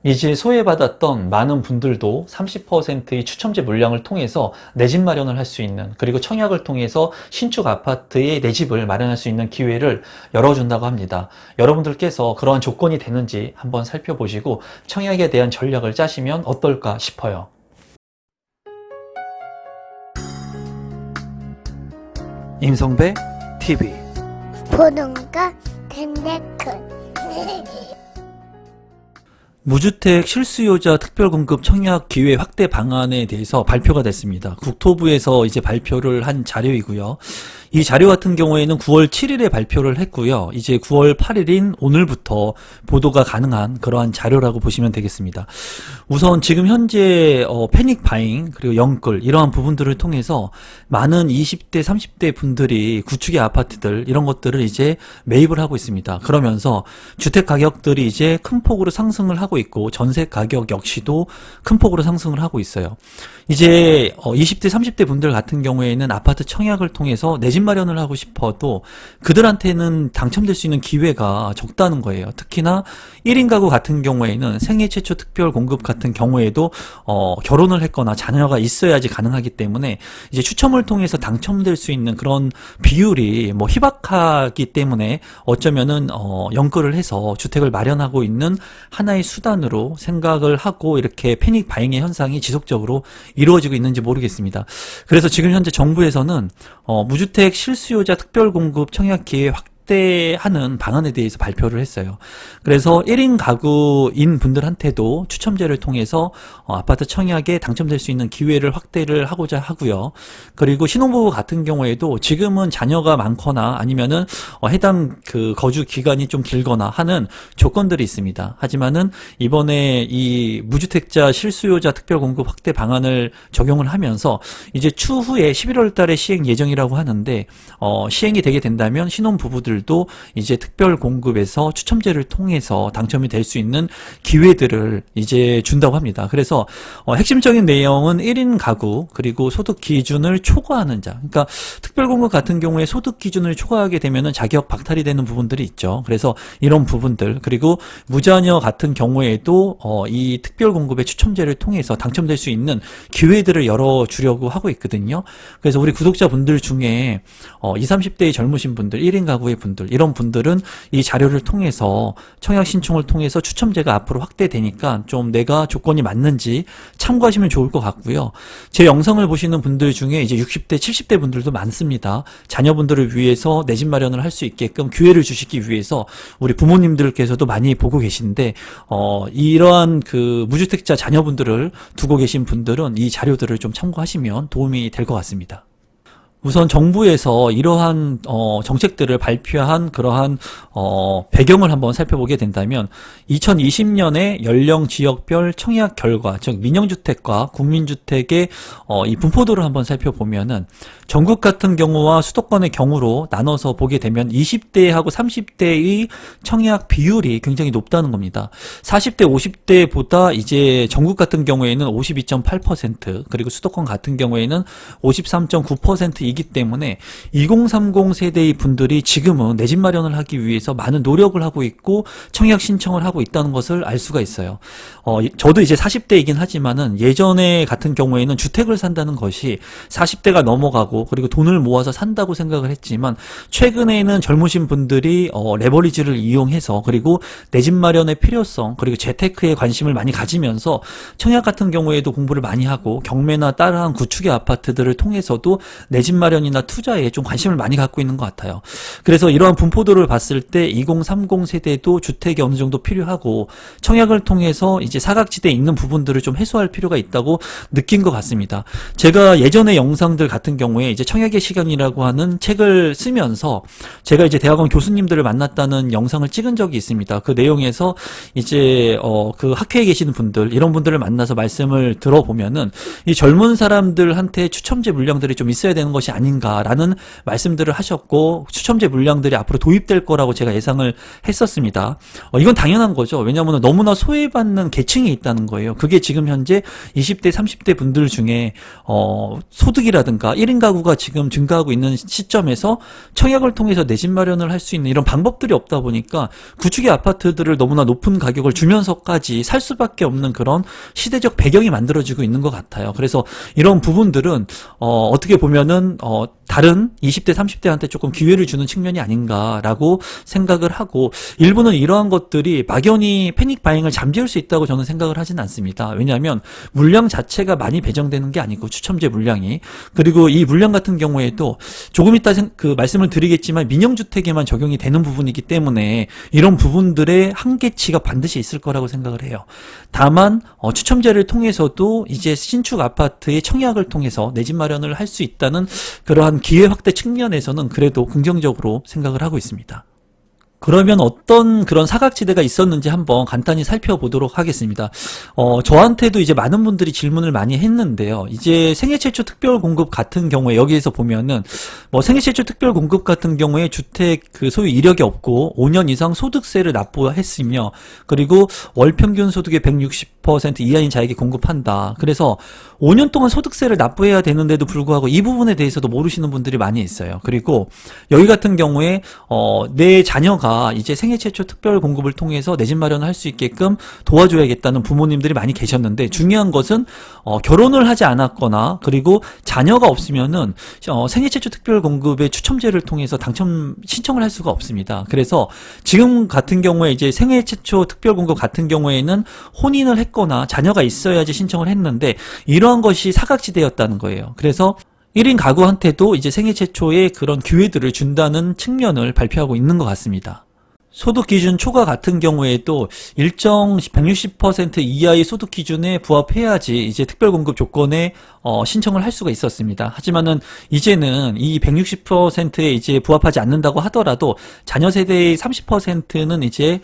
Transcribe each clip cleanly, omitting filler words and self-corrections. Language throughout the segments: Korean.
이제 소외받았던 많은 분들도 30%의 추첨제 물량을 통해서 내 집 마련을 할 수 있는, 그리고 청약을 통해서 신축 아파트에 내 집을 마련할 수 있는 기회를 열어준다고 합니다. 여러분들께서 그러한 조건이 되는지 한번 살펴보시고 청약에 대한 전략을 짜시면 어떨까 싶어요. 임성배 TV 보동과 덴데크 무주택 실수요자 특별공급 청약 기회 확대 방안에 대해서 발표가 됐습니다. 국토부에서 이제 발표를 한 자료이고요. 이 자료 같은 경우에는 9월 7일에 발표를 했고요. 이제 9월 8일인 오늘부터 보도가 가능한 그러한 자료라고 보시면 되겠습니다. 우선 지금 현재 패닉 바잉 그리고 영끌 이러한 부분들을 통해서 많은 20대 30대 분들이 구축의 아파트들 이런 것들을 이제 매입을 하고 있습니다. 그러면서 주택 가격들이 이제 큰 폭으로 상승을 하고 있고 전세 가격 역시도 큰 폭으로 상승을 하고 있어요. 이제 20대 30대 분들 같은 경우에는 아파트 청약을 통해서 내 집 마련을 하고 싶어도 그들한테는 당첨될 수 있는 기회가 적다는 거예요. 특히나 1인 가구 같은 경우에는 생애 최초 특별 공급 같은 경우에도 결혼을 했거나 자녀가 있어야지 가능하기 때문에 이제 추첨을 통해서 당첨될 수 있는 그런 비율이 뭐 희박하기 때문에 어쩌면은 연끌을 해서 주택을 마련하고 있는 하나의 수단으로 생각을 하고 이렇게 패닉 바잉의 현상이 지속적으로 이루어지고 있는지 모르겠습니다. 그래서 지금 현재 정부에서는 무주택 실수요자 특별공급 청약 기회 확대하는 방안에 대해서 발표를 했어요. 그래서 1인 가구인 분들한테도 추첨제를 통해서 아파트 청약에 당첨될 수 있는 기회를 확대를 하고자 하고요. 그리고 신혼부부 같은 경우에도 지금은 자녀가 많거나 아니면은 해당 그 거주 기간이 좀 길거나 하는 조건들이 있습니다. 하지만은 이번에 이 무주택자 실수요자 특별공급 확대 방안을 적용을 하면서 이제 추후에 11월 달에 시행 예정이라고 하는데 시행이 되게 된다면 신혼부부들도 이제 특별공급에서 추첨제를 통해서 당첨이 될 수 있는 기회들을 이제 준다고 합니다. 그래서 핵심적인 내용은 1인 가구 그리고 소득 기준을 초과하는 자, 그러니까 특별공급 같은 경우에 소득 기준을 초과하게 되면은 자격 박탈이 되는 부분들이 있죠. 그래서 이런 부분들, 그리고 무자녀 같은 경우에도 이 특별공급의 추첨제를 통해서 당첨될 수 있는 기회들을 열어주려고 하고 있거든요. 그래서 우리 구독자분들 중에 20, 30대의 젊으신 분들, 1인 가구의 분들, 이런 분들은 이 자료를 통해서 청약 신청을 통해서 추첨제가 앞으로 확대되니까 좀 내가 조건이 맞는지 참고하시면 좋을 것 같고요. 제 영상을 보시는 분들 중에 이제 60대, 70대 분들도 많습니다. 자녀분들을 위해서 내 집 마련을 할 수 있게끔 기회를 주시기 위해서 우리 부모님들께서도 많이 보고 계신데 이러한 그 무주택자 자녀분들을 두고 계신 분들은 이 자료들을 좀 참고하시면 도움이 될 것 같습니다. 우선 정부에서 이러한 정책들을 발표한 그러한 배경을 한번 살펴보게 된다면 2020년에 연령 지역별 청약 결과, 즉 민영주택과 국민주택의 이 분포도를 한번 살펴보면은 전국 같은 경우와 수도권의 경우로 나눠서 보게 되면 20대하고 30대의 청약 비율이 굉장히 높다는 겁니다. 40대, 50대보다 이제 전국 같은 경우에는 52.8%, 그리고 수도권 같은 경우에는 53.9%이기 때문에 2030 세대의 분들이 지금은 내 집 마련을 하기 위해서 많은 노력을 하고 있고 청약 신청을 하고 있다는 것을 알 수가 있어요. 저도 이제 40대이긴 하지만은 예전에 같은 경우에는 주택을 산다는 것이 40대가 넘어가고 그리고 돈을 모아서 산다고 생각을 했지만 최근에는 젊으신 분들이 레버리지를 이용해서 그리고 내 집 마련의 필요성 그리고 재테크에 관심을 많이 가지면서 청약 같은 경우에도 공부를 많이 하고 경매나 따라한 구축의 아파트들을 통해서도 내 집 마련이나 투자에 좀 관심을 많이 갖고 있는 것 같아요. 그래서 이러한 분포도를 봤을 때 2030 세대도 주택이 어느 정도 필요하고 청약을 통해서 이제 사각지대에 있는 부분들을 좀 해소할 필요가 있다고 느낀 것 같습니다. 제가 예전의 영상들 같은 경우에 이제 청약의 시간이라고 하는 책을 쓰면서 제가 이제 대학원 교수님들을 만났다는 영상을 찍은 적이 있습니다. 그 내용에서 이제 그 학회에 계시는 분들, 이런 분들을 만나서 말씀을 들어보면은 이 젊은 사람들한테 추첨제 물량들이 좀 있어야 되는 것이 것이 아닌가라는 말씀들을 하셨고, 추첨제 물량들이 앞으로 도입될 거라고 제가 예상을 했었습니다. 이건 당연한 거죠. 왜냐하면 너무나 소외받는 계층이 있다는 거예요. 그게 지금 현재 20대, 30대 분들 중에 소득이라든가 1인 가구가 지금 증가하고 있는 시점에서 청약을 통해서 내 집 마련을 할 수 있는 이런 방법들이 없다 보니까 구축의 아파트들을 너무나 높은 가격을 주면서까지 살 수밖에 없는 그런 시대적 배경이 만들어지고 있는 것 같아요. 그래서 이런 부분들은 어떻게 보면은 다른 20대, 30대한테 조금 기회를 주는 측면이 아닌가라고 생각을 하고, 일부는 이러한 것들이 막연히 패닉 바잉을 잠재울 수 있다고 저는 생각을 하진 않습니다. 왜냐하면 물량 자체가 많이 배정되는 게 아니고, 추첨제 물량이, 그리고 이 물량 같은 경우에도 조금 이따 말씀을 드리겠지만 민영주택에만 적용이 되는 부분이기 때문에 이런 부분들의 한계치가 반드시 있을 거라고 생각을 해요. 다만 추첨제를 통해서도 이제 신축 아파트의 청약을 통해서 내 집 마련을 할 수 있다는 그러한 기회 확대 측면에서는 그래도 긍정적으로 생각을 하고 있습니다. 그러면 어떤 그런 사각지대가 있었는지 한번 간단히 살펴보도록 하겠습니다. 저한테도 이제 많은 분들이 질문을 많이 했는데요. 이제 생애 최초 특별 공급 같은 경우에 여기에서 보면은 생애 최초 특별 공급 같은 경우에 주택 소유 이력이 없고 5년 이상 소득세를 납부했으며, 그리고 월 평균 소득의 160% 이하인 자에게 공급한다. 그래서 5년 동안 소득세를 납부해야 되는데도 불구하고 이 부분에 대해서도 모르시는 분들이 많이 있어요. 그리고 여기 같은 경우에 내 자녀가 이제 생애 최초 특별 공급을 통해서 내 집 마련을 할 수 있게끔 도와줘야겠다는 부모님들이 많이 계셨는데, 중요한 것은 결혼을 하지 않았거나 그리고 자녀가 없으면은 생애 최초 특별 공급의 추첨제를 통해서 당첨 신청을 할 수가 없습니다. 그래서 지금 같은 경우에 이제 생애 최초 특별 공급 같은 경우에는 혼인을 했거나 자녀가 있어야지 신청을 했는데, 이러한 것이 사각지대였다는 거예요. 그래서 1인 가구한테도 이제 생애 최초의 그런 기회들을 준다는 측면을 발표하고 있는 것 같습니다. 소득 기준 초과 같은 경우에도 일정 160% 이하의 소득 기준에 부합해야지 이제 특별 공급 조건에 신청을 할 수가 있었습니다. 하지만은 이제는 이 160%에 이제 부합하지 않는다고 하더라도 자녀 세대의 30%는 이제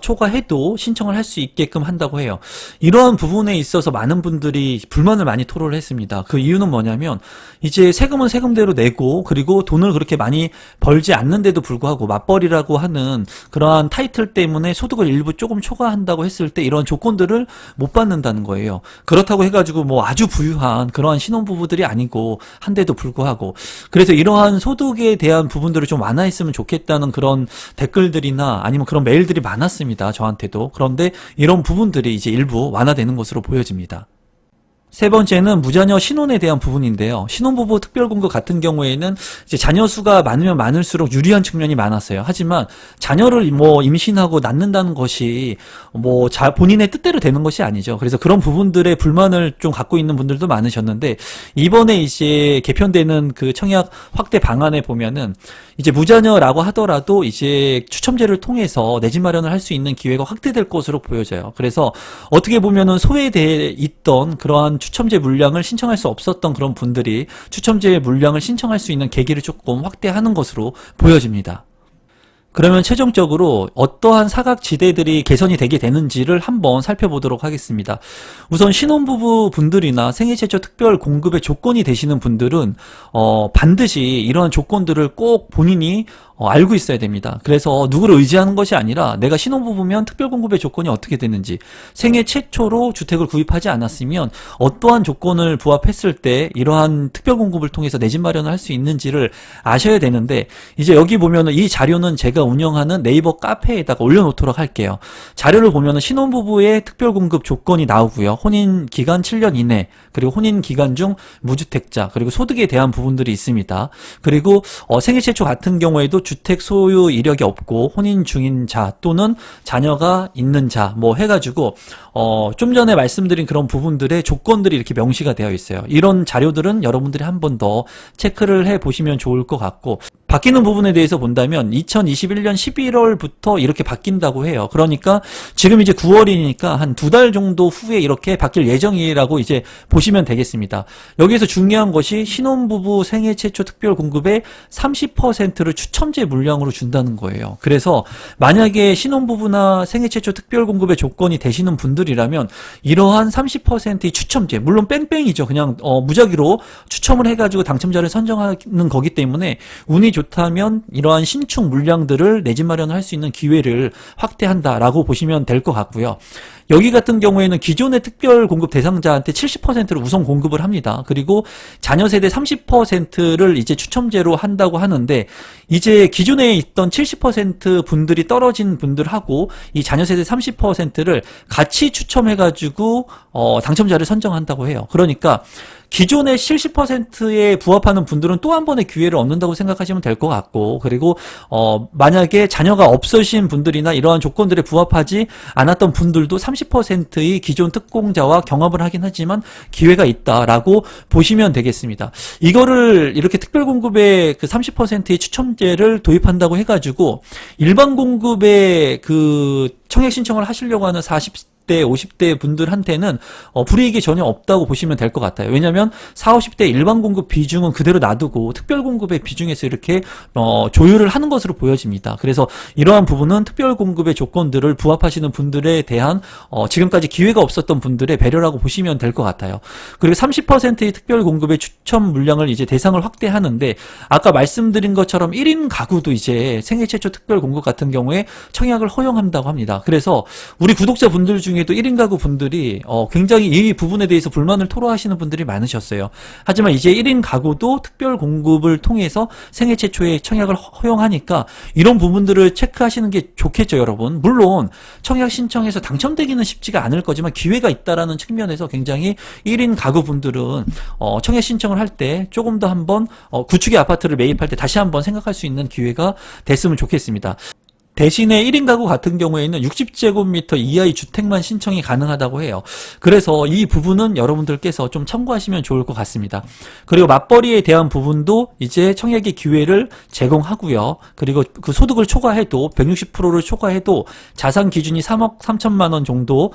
초과해도 신청을 할 수 있게끔 한다고 해요. 이러한 부분에 있어서 많은 분들이 불만을 많이 토로를 했습니다. 그 이유는 뭐냐면, 이제 세금은 세금대로 내고, 그리고 돈을 그렇게 많이 벌지 않는데도 불구하고 맞벌이라고 하는 그러한 타이틀 때문에 소득을 일부 조금 초과한다고 했을 때 이런 조건들을 못 받는다는 거예요. 그렇다고 해가지고 아주 부유한 그러한 신혼부부들이 아니고 한데도 불구하고, 그래서 이러한 소득에 대한 부분들을 좀 완화했으면 좋겠다는 그런 댓글들이나 아니면 그런 메일들이 많았습니다. 저한테도. 그런데 이런 부분들이 이제 일부 완화되는 것으로 보여집니다. 세 번째는 무자녀 신혼에 대한 부분인데요. 신혼부부 특별공급 같은 경우에는 이제 자녀 수가 많으면 많을수록 유리한 측면이 많았어요. 하지만 자녀를 임신하고 낳는다는 것이 본인의 뜻대로 되는 것이 아니죠. 그래서 그런 부분들의 불만을 좀 갖고 있는 분들도 많으셨는데, 이번에 이제 개편되는 그 청약 확대 방안에 보면은 이제 무자녀라고 하더라도 이제 추첨제를 통해서 내 집 마련을 할 수 있는 기회가 확대될 것으로 보여져요. 그래서 어떻게 보면은 소외돼 있던 그러한 추첨제 물량을 신청할 수 없었던 그런 분들이 추첨제 물량을 신청할 수 있는 계기를 조금 확대하는 것으로 보여집니다. 그러면 최종적으로 어떠한 사각지대들이 개선이 되게 되는지를 한번 살펴보도록 하겠습니다. 우선 신혼부부 분들이나 생애 최초 특별 공급의 조건이 되시는 분들은 반드시 이러한 조건들을 꼭 본인이 알고 있어야 됩니다. 그래서 누구를 의지하는 것이 아니라 내가 신혼부부면 특별공급의 조건이 어떻게 되는지, 생애 최초로 주택을 구입하지 않았으면 어떠한 조건을 부합했을 때 이러한 특별공급을 통해서 내 집 마련을 할 수 있는지를 아셔야 되는데, 이제 여기 보면은 이 자료는 제가 운영하는 네이버 카페에다가 올려놓도록 할게요. 자료를 보면은 신혼부부의 특별공급 조건이 나오고요. 혼인기간 7년 이내, 그리고 혼인기간 중 무주택자, 그리고 소득에 대한 부분들이 있습니다. 그리고 생애 최초 같은 경우에도 주택 소유 이력이 없고 혼인 중인 자 또는 자녀가 있는 자 해가지고 좀 전에 말씀드린 그런 부분들의 조건들이 이렇게 명시가 되어 있어요. 이런 자료들은 여러분들이 한 번 더 체크를 해 보시면 좋을 것 같고, 바뀌는 부분에 대해서 본다면 2021년 11월부터 이렇게 바뀐다고 해요. 그러니까 지금 이제 9월이니까 한 2달 정도 후에 이렇게 바뀔 예정이라고 이제 보시면 되겠습니다. 여기에서 중요한 것이 신혼부부 생애 최초 특별 공급의 30%를 추첨제 물량으로 준다는 거예요. 그래서 만약에 신혼부부나 생애 최초 특별 공급의 조건이 되시는 분들이라면 이러한 30%의 추첨제, 물론 뺑뺑이죠. 그냥 무작위로 추첨을 해가지고 당첨자를 선정하는 거기 때문에 운이 좋다면 이러한 신축 물량들을 내 집 마련을 할 수 있는 기회를 확대한다라고 보시면 될 것 같고요. 여기 같은 경우에는 기존의 특별 공급 대상자한테 70%를 우선 공급을 합니다. 그리고 자녀 세대 30%를 이제 추첨제로 한다고 하는데 이제 기존에 있던 70% 분들이 떨어진 분들하고 이 자녀 세대 30%를 같이 추첨해가지고 당첨자를 선정한다고 해요. 그러니까 기존의 70%에 부합하는 분들은 또 한 번의 기회를 얻는다고 생각하시면 될 것 같고, 그리고 만약에 자녀가 없으신 분들이나 이러한 조건들에 부합하지 않았던 분들도 30%의 기존 특공자와 경합을 하긴 하지만 기회가 있다라고 보시면 되겠습니다. 이거를 이렇게 특별 공급의 그 30%의 추첨제를 도입한다고 해가지고 일반 공급의 그 청약 신청을 하시려고 하는 40대 50대 분들한테는 불이익이 전혀 없다고 보시면 될 것 같아요. 왜냐하면 40, 50대 일반 공급 비중은 그대로 놔두고 특별 공급의 비중에서 이렇게 조율을 하는 것으로 보여집니다. 그래서 이러한 부분은 특별 공급의 조건들을 부합하시는 분들에 대한 지금까지 기회가 없었던 분들의 배려라고 보시면 될 것 같아요. 그리고 30%의 특별 공급의 추첨 물량을 이제 대상을 확대하는데 아까 말씀드린 것처럼 1인 가구도 이제 생애 최초 특별 공급 같은 경우에 청약을 허용한다고 합니다. 그래서 우리 구독자분들 중에도 1인 가구 분들이 굉장히 이 부분에 대해서 불만을 토로하시는 분들이 많으셨어요. 하지만 이제 1인 가구도 특별 공급을 통해서 생애 최초의 청약을 허용하니까 이런 부분들을 체크하시는 게 좋겠죠, 여러분. 물론 청약 신청해서 당첨되기는 쉽지가 않을 거지만 기회가 있다라는 측면에서 굉장히 1인 가구 분들은 청약 신청을 할 때 조금 더 한번 구축의 아파트를 매입할 때 다시 한번 생각할 수 있는 기회가 됐으면 좋겠습니다. 대신에 1인 가구 같은 경우에는 60제곱미터 이하의 주택만 신청이 가능하다고 해요. 그래서 이 부분은 여러분들께서 좀 참고하시면 좋을 것 같습니다. 그리고 맞벌이에 대한 부분도 이제 청약의 기회를 제공하고요. 그리고 그 소득을 초과해도 160%를 초과해도 자산 기준이 3억 3천만 원 정도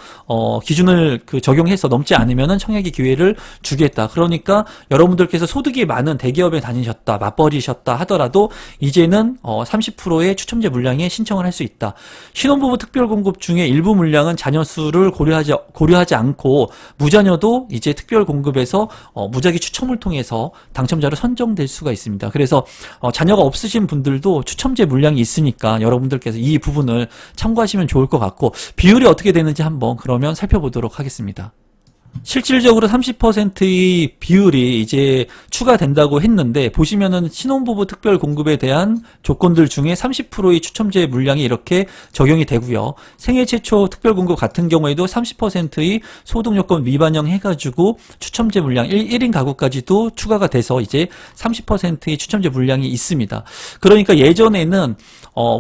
기준을 적용해서 넘지 않으면은 청약의 기회를 주겠다. 그러니까 여러분들께서 소득이 많은 대기업에 다니셨다, 맞벌이셨다 하더라도 이제는 30%의 추첨제 물량에 신청을 할 수 있다. 신혼부부 특별공급 중에 일부 물량은 자녀 수를 고려하지 않고 무자녀도 이제 특별공급에서 무작위 추첨을 통해서 당첨자로 선정될 수가 있습니다. 그래서 자녀가 없으신 분들도 추첨제 물량이 있으니까 여러분들께서 이 부분을 참고하시면 좋을 것 같고 비율이 어떻게 되는지 한번 그러면 살펴보도록 하겠습니다. 실질적으로 30%의 비율이 이제 추가된다고 했는데 보시면은 신혼부부 특별 공급에 대한 조건들 중에 30%의 추첨제 물량이 이렇게 적용이 되고요. 생애 최초 특별 공급 같은 경우에도 30%의 소득 요건 미반영 해가지고 추첨제 물량 1인 가구까지도 추가가 돼서 이제 30%의 추첨제 물량이 있습니다. 그러니까 예전에는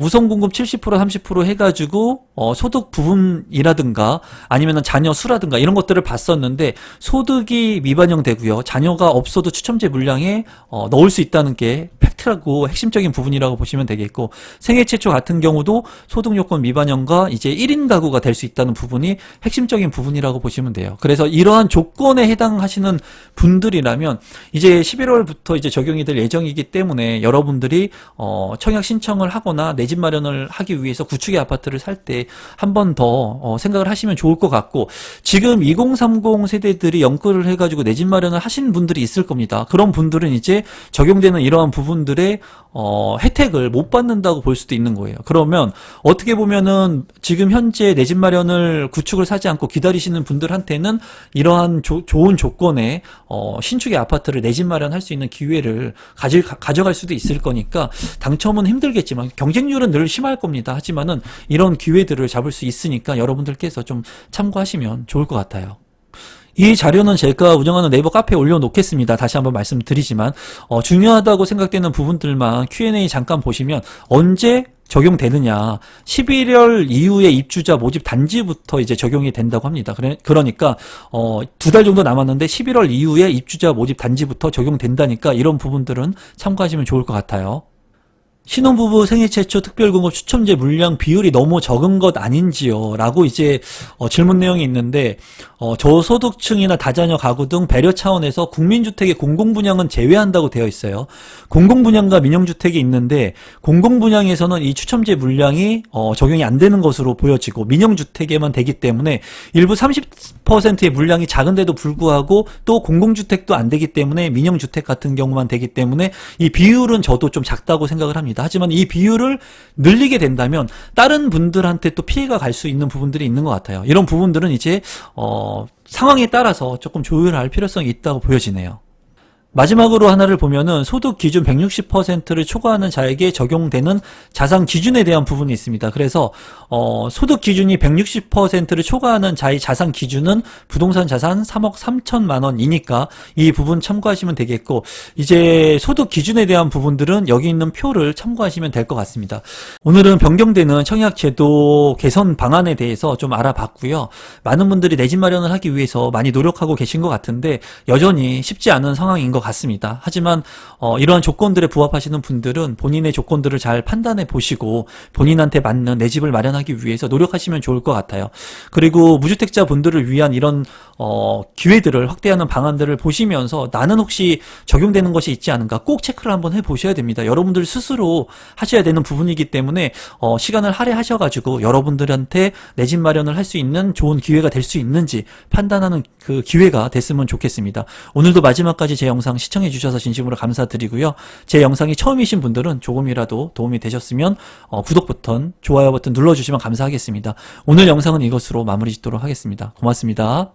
우선 공급 70% 30% 해가지고 소득 부분이라든가 아니면은 자녀 수라든가 이런 것들을 봤었는데 소득이 미반영되고요. 자녀가 없어도 추첨제 물량에 넣을 수 있다는 게 팩트라고 핵심적인 부분이라고 보시면 되겠고 생애 최초 같은 경우도 소득 요건 미반영과 이제 1인 가구가 될 수 있다는 부분이 핵심적인 부분이라고 보시면 돼요. 그래서 이러한 조건에 해당하시는 분들이라면 이제 11월부터 이제 적용이 될 예정이기 때문에 여러분들이 청약 신청을 하거나 내 집 마련을 하기 위해서 구축의 아파트를 살 때 한 번 더 생각을 하시면 좋을 것 같고 지금 2030 세대들이 연끌을 해가지고 내 집 마련을 하신 분들이 있을 겁니다. 그런 분들은 이제 적용되는 이러한 부분들의 혜택을 못 받는다고 볼 수도 있는 거예요. 그러면 어떻게 보면은 지금 현재 내 집 마련을 구축을 사지 않고 기다리시는 분들한테는 이러한 좋은 조건에 신축의 아파트를 내 집 마련할 수 있는 기회를 가져갈 수도 있을 거니까 당첨은 힘들겠지만 경쟁률은 늘 심할 겁니다. 하지만은 이런 기회들을 잡을 수 있으니까 여러분들께서 좀 참고하시면 좋을 것 같아요. 이 자료는 제가 운영하는 네이버 카페에 올려놓겠습니다. 다시 한번 말씀드리지만 중요하다고 생각되는 부분들만 Q&A 잠깐 보시면 언제 적용되느냐 11월 이후에 입주자 모집 단지부터 이제 적용이 된다고 합니다. 그러니까 2달 정도 남았는데 11월 이후에 입주자 모집 단지부터 적용된다니까 이런 부분들은 참고하시면 좋을 것 같아요. 신혼부부 생애 최초 특별공급 추첨제 물량 비율이 너무 적은 것 아닌지요? 라고 이제 질문 내용이 있는데 저소득층이나 다자녀 가구 등 배려 차원에서 국민주택의 공공분양은 제외한다고 되어 있어요. 공공분양과 민영주택이 있는데 공공분양에서는 이 추첨제 물량이 적용이 안 되는 것으로 보여지고 민영주택에만 되기 때문에 일부 30%의 물량이 작은데도 불구하고 또 공공주택도 안 되기 때문에 민영주택 같은 경우만 되기 때문에 이 비율은 저도 좀 작다고 생각을 합니다. 하지만 이 비율을 늘리게 된다면 다른 분들한테 또 피해가 갈 수 있는 부분들이 있는 것 같아요. 이런 부분들은 이제 상황에 따라서 조금 조율할 필요성이 있다고 보여지네요. 마지막으로 하나를 보면은 소득 기준 160%를 초과하는 자에게 적용되는 자산 기준에 대한 부분이 있습니다. 그래서 소득 기준이 160%를 초과하는 자의 자산 기준은 부동산 자산 3억 3천만 원이니까 이 부분 참고하시면 되겠고, 이제 소득 기준에 대한 부분들은 여기 있는 표를 참고하시면 될 것 같습니다. 오늘은 변경되는 청약제도 개선 방안에 대해서 좀 알아봤고요. 많은 분들이 내 집 마련을 하기 위해서 많이 노력하고 계신 것 같은데 여전히 쉽지 않은 상황인 것 같습니다. 하지만 이러한 조건들에 부합하시는 분들은 본인의 조건들을 잘 판단해 보시고 본인한테 맞는 내 집을 마련하기 위해서 노력하시면 좋을 것 같아요. 그리고 무주택자 분들을 위한 이런 기회들을 확대하는 방안들을 보시면서 나는 혹시 적용되는 것이 있지 않은가 꼭 체크를 한번 해보셔야 됩니다. 여러분들 스스로 하셔야 되는 부분이기 때문에 시간을 할애하셔가지고 여러분들한테 내 집 마련을 할 수 있는 좋은 기회가 될 수 있는지 판단하는 그 기회가 됐으면 좋겠습니다. 오늘도 마지막까지 제 영상 시청해 주셔서 진심으로 감사드리고요. 제 영상이 처음이신 분들은 조금이라도 도움이 되셨으면 구독 버튼, 좋아요 버튼 눌러주시면 감사하겠습니다. 오늘 영상은 이것으로 마무리 짓도록 하겠습니다. 고맙습니다.